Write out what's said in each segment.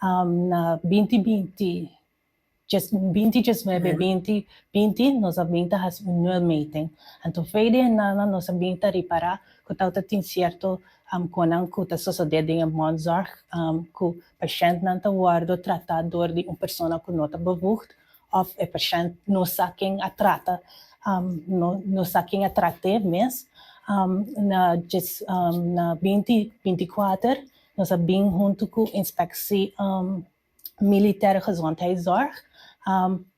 na 2020, 2019, nós vinta has um new meeting. Então, feide nana nós vinta reparar que tauta tem certo konang que ta suceder em monzorg que o paciente não tá guardo tratador de uma pessoa que não tá bevoegd of a paciente não saquem a trata não saquem a trate mes na 2024 nós bem junto com inspectie militaire gezondheidszorg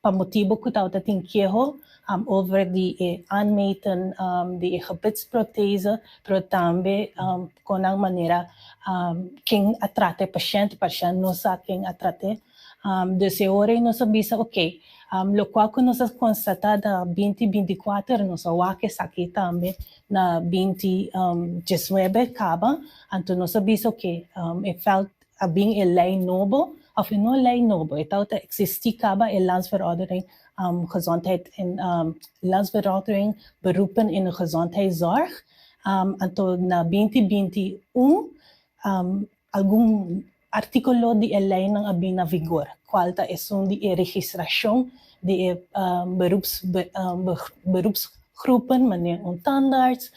para motivo que tauta tem que over die aanmeten die gebitsprothese, pero também com a maneira quem atrate paciente não sabe quem atrate. Desse hora nós sabemos, ok, lo qual que nós constatamos na 2024, nós vamos aqui também na 2019 acaba, então nós sabemos, ok, felt a bem a lei novo, of não lei novo, então existe acaba a landsverordening gezondheid en landsverordening beroepen in de gezondheidszorg. Então, na 2021, algum artículo de lei não havia na vigor. Qual é de registração de beroepsgroepen, meneer tandarts,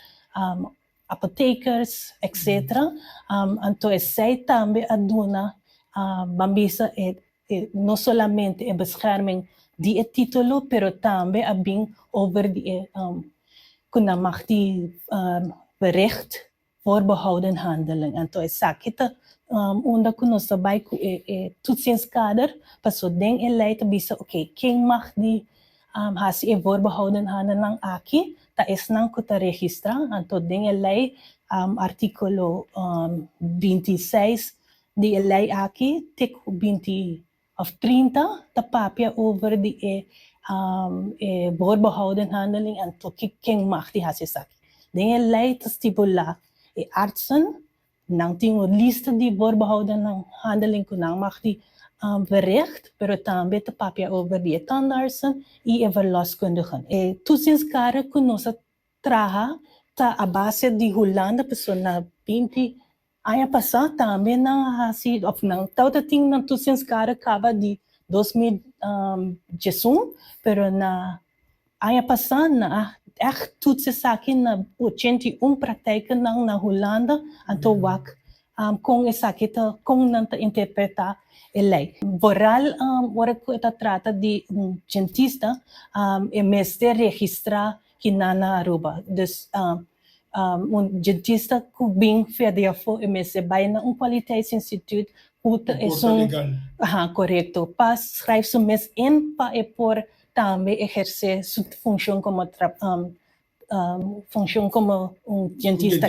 apothekers, etc. Então, zij também aduna bambisa não somente a bescherming die título, pero também a bem over die kuna mag die bericht voorbehouden handeling. Então, essa kita onda que nós sabemos que toetsingskader, para so den leid bisa, ok, quem mag die hasi voorbehouden handeling aqui, ta is nang kuta registra, então den lei artículo 26 die lei aqui, tek 20 of 30, tapapia over die voorbehouden handeling en toki king mag die hasisaki. Den lei te stipula artsen, nang tingo liste die voorbehouden handeling kunang mag die bericht, pero tambe tapapia over die tandartsen en verloskundigen. Toetsingskare kunosa traha ta a base di Holanda persona 20 Ano passado também não hasi of não tauta ting ng toetsingskare acaba de 2018, pero na ano passado na echt toetsen sa akin na 81 praktijken na Holanda anto wak kung esakita kung nanta interpreta lei. Voral ora ko ita trata de dentista meste registra kinana Aruba. Dus dentista que bem federal MSC vai na kwaliteitsinstituut puta correcto para schrijf su mes in pa por também exercer su función como función como dentista